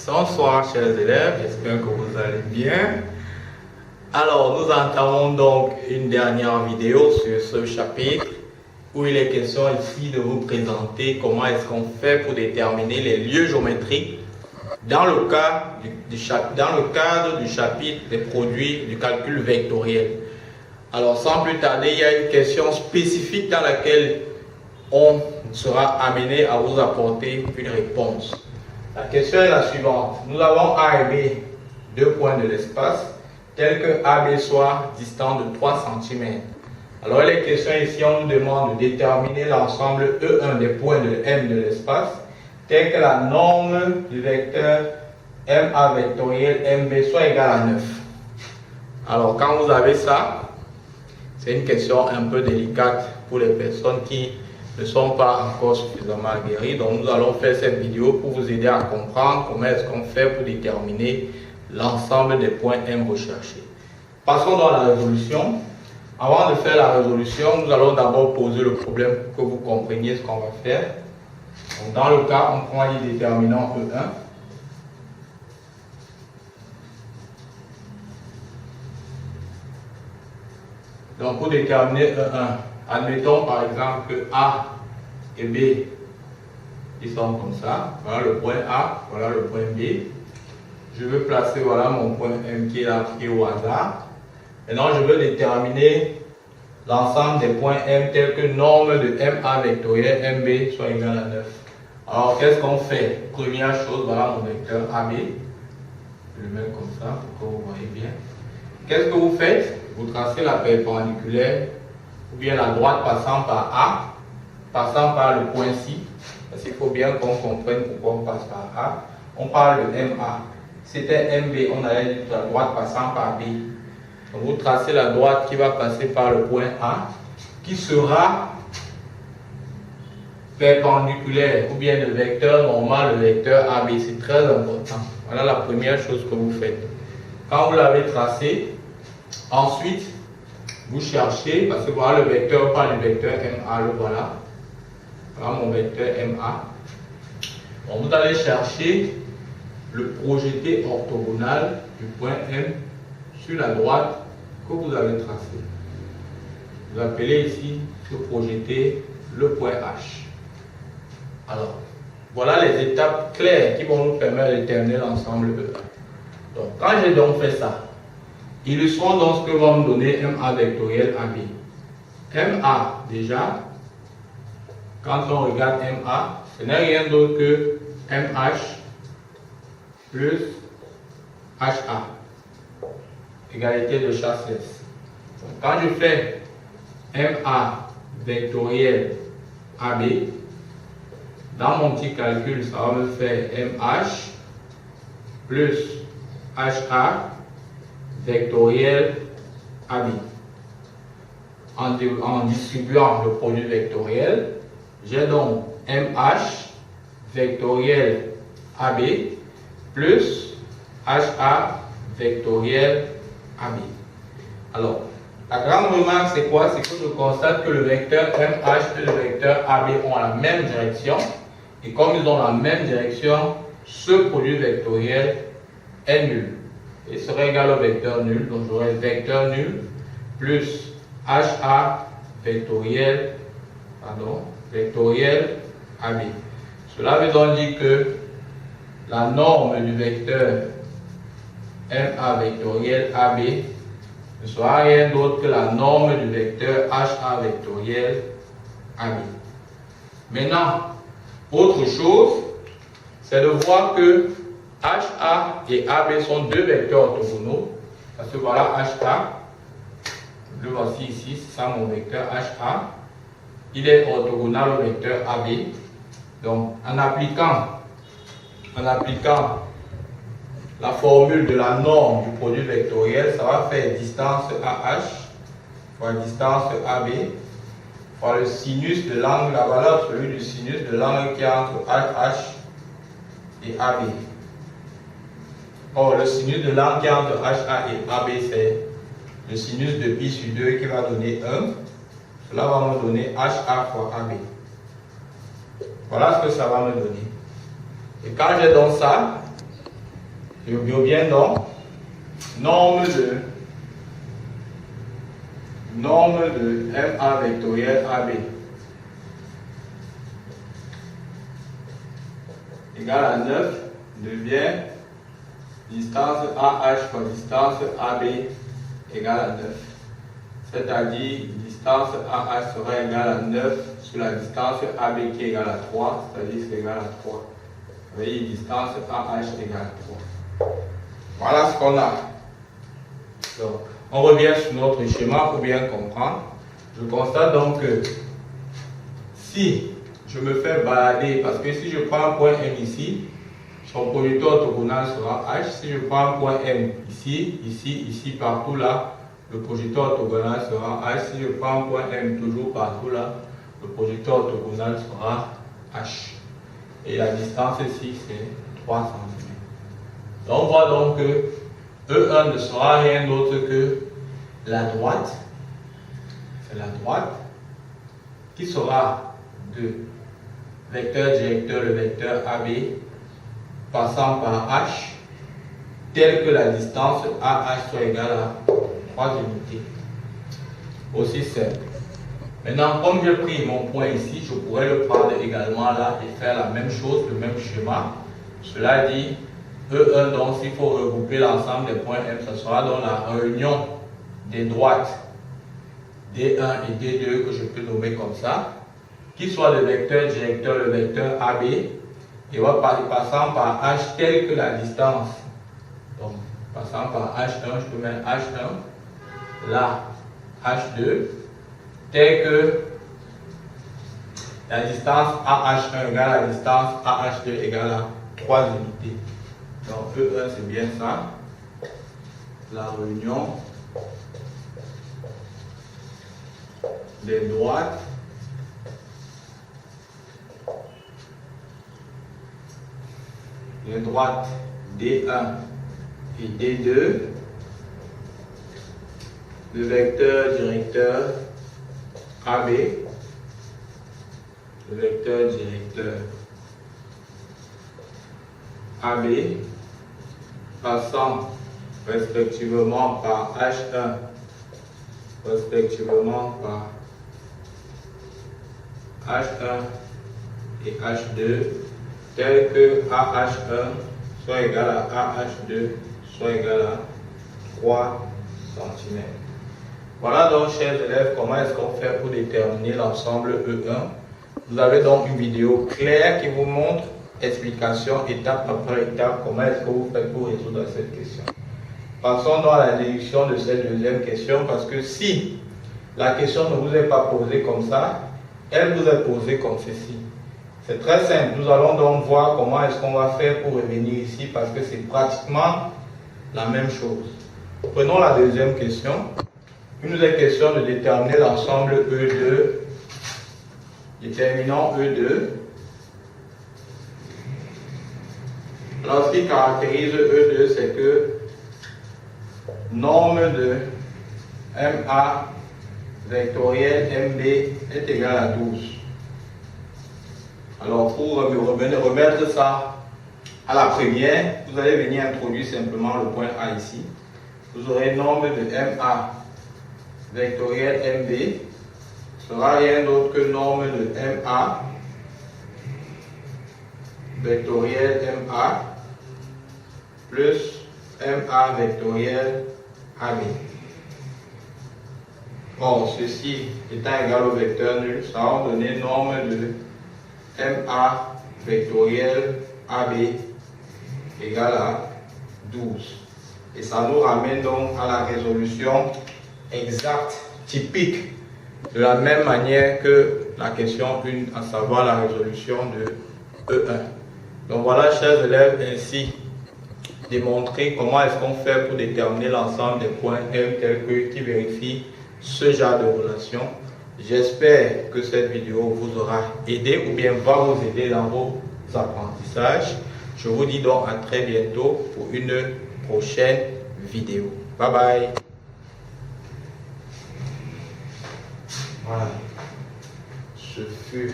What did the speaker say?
Bonsoir chers élèves, j'espère que vous allez bien. Alors nous entamons donc une dernière vidéo sur ce chapitre où il est question ici de vous présenter comment est-ce qu'on fait pour déterminer les lieux géométriques dans le cadre du chapitre des produits du calcul vectoriel. Alors sans plus tarder, il y a une question spécifique dans laquelle on sera amené à vous apporter une réponse. La question est la suivante. Nous avons A et B, deux points de l'espace, tels que AB soit distant de 3 cm. Alors il est question ici, on nous demande de déterminer l'ensemble E1 des points de M de l'espace, tel que la norme du vecteur MA vectoriel MB soit égale à 9. Alors quand vous avez ça, c'est une question un peu délicate pour les personnes qui ne sont pas encore suffisamment aguerris. Donc nous allons faire cette vidéo pour vous aider à comprendre comment est-ce qu'on fait pour déterminer l'ensemble des points M recherchés. Passons dans la résolution. Avant de faire la résolution, nous allons d'abord poser le problème pour que vous compreniez ce qu'on va faire. Donc, dans le cas, on prend les déterminants E1. Donc pour déterminer E1, admettons par exemple que A et B, ils sont comme ça. Voilà le point A, voilà le point B. Je veux placer, voilà mon point M qui est là, qui est au hasard. Maintenant, je veux déterminer l'ensemble des points M tels que norme de MA vectoriel MB soit égale à 9. Alors, qu'est-ce qu'on fait? Première chose, voilà mon vecteur AB. Je le mets comme ça pour que vous voyez bien. Qu'est-ce que vous faites? Vous tracez la perpendiculaire ou bien la droite passant par A, passant par le point C, parce qu'il faut bien qu'on comprenne pourquoi on passe par A. On parle de MA. C'était MB, on allait dire la droite passant par B. Donc vous tracez la droite qui va passer par le point A, qui sera perpendiculaire, ou bien le vecteur normal, le vecteur AB. C'est très important. Voilà la première chose que vous faites. Quand vous l'avez tracé, ensuite, vous cherchez, parce que voilà le vecteur, pas le vecteur MA, le voilà. Voilà mon vecteur MA. Donc vous allez chercher le projeté orthogonal du point M sur la droite que vous avez tracé. Vous appelez ici ce projeté le point H. Alors, voilà les étapes claires qui vont nous permettre de déterminer l'ensemble E1. Donc, quand j'ai donc fait ça, illustrons donc ce que va me donner MA vectoriel AB. MA, déjà, quand on regarde MA, ce n'est rien d'autre que MH plus HA. Égalité de Chasles. Donc, quand je fais MA vectoriel AB, dans mon petit calcul, ça va me faire MH plus HA vectoriel AB. En distribuant le produit vectoriel, j'ai donc MH vectoriel AB plus HA vectoriel AB. Alors, la grande remarque, c'est quoi? C'est que je constate que le vecteur MH et le vecteur AB ont la même direction. Et comme ils ont la même direction, ce produit vectoriel est nul. Il serait égal au vecteur nul. Donc j'aurai vecteur nul plus HA vectoriel AB. Cela veut donc dire que la norme du vecteur MA vectoriel AB ne sera rien d'autre que la norme du vecteur HA vectoriel AB. Maintenant, autre chose, c'est de voir que HA et AB sont deux vecteurs orthogonaux. Parce que voilà HA, le voici ici, c'est ça mon vecteur HA. Il est orthogonal au vecteur AB. Donc, en appliquant la formule de la norme du produit vectoriel, ça va faire distance AH fois distance AB fois le sinus de l'angle, la valeur celui du sinus de l'angle qui est entre HH et AB. Or, le sinus de l'angle qui est entre HA et AB, c'est le sinus de pi sur 2 qui va donner 1. Cela va me donner HA fois AB. Voilà ce que ça va me donner. Et quand j'ai donc ça, Je reviens donc. Norme de MA vectoriel AB égale à 9 devient distance AH fois distance AB égale à 9. C'est-à-dire distance AH sera égale à 9 sur la distance AB qui est égale à 3, c'est-à-dire c'est égal à 3. Vous voyez, distance AH égale à 3. Voilà ce qu'on a. Donc, on revient sur notre schéma pour bien comprendre. Je constate donc que si je me fais balader, parce que si je prends un point M ici, son projecteur orthogonal sera H. Si je prends un point M ici, ici, partout là, le projecteur orthogonal sera H. Si je prends un point M toujours partout là, le projecteur orthogonal sera H. Et la distance ici, c'est 3 cm. Donc, on voit donc que E1 ne sera rien d'autre que la droite. C'est la droite qui sera de vecteur directeur, le vecteur AB, passant par H, tel que la distance AH soit égale à 3 unités. Aussi simple. Maintenant, comme j'ai pris mon point ici, je pourrais le prendre également là et faire la même chose, le même schéma. Cela dit, E1, donc s'il faut regrouper l'ensemble des points M, ce sera dans la réunion des droites D1 et D2 que je peux nommer comme ça, qui soit le vecteur directeur, le vecteur AB, et passant par H tel que la distance. Donc, passant par H1, je peux mettre H1, là, H2, tel que la distance AH1 égale à la distance AH2 égale à 3 unités. Donc, E1, c'est bien ça, la réunion des droites D1 et D2, le vecteur directeur AB, le vecteur directeur AB, passant respectivement par H1, respectivement par H1 et H2, tel que AH1 soit égal à AH2 soit égal à 3 cm. Voilà donc, chers élèves, comment est-ce qu'on fait pour déterminer l'ensemble E1. Vous avez donc une vidéo claire qui vous montre, explication étape après étape, comment est-ce que vous faites pour résoudre cette question. Passons donc à la déduction de cette deuxième question, parce que si la question ne vous est pas posée comme ça, elle vous est posée comme ceci. C'est très simple. Nous allons donc voir comment est-ce qu'on va faire pour revenir ici, parce que c'est pratiquement la même chose. Prenons la deuxième question. Il nous est question de déterminer l'ensemble E2. Déterminons E2. Alors, ce qui caractérise E2, c'est que norme de MA vectoriel MB est égal à 12. Alors, pour remettre ça à la première, vous allez venir introduire simplement le point A ici. Vous aurez norme de MA vectoriel MB sera rien d'autre que norme de MA vectoriel MA plus MA vectoriel AB. Or, ceci étant égal au vecteur nul, ça va donner norme de MA vectoriel AB égale à 12. Et ça nous ramène donc à la résolution exacte, typique, de la même manière que la question 1, à savoir la résolution de E1. Donc voilà, chers élèves, ainsi démontrer comment est-ce qu'on fait pour déterminer l'ensemble des points M tels que qui vérifient ce genre de relation. J'espère que cette vidéo vous aura aidé ou bien va vous aider dans vos apprentissages. Je vous dis donc à très bientôt pour une prochaine vidéo. Bye bye. Voilà. Ce fut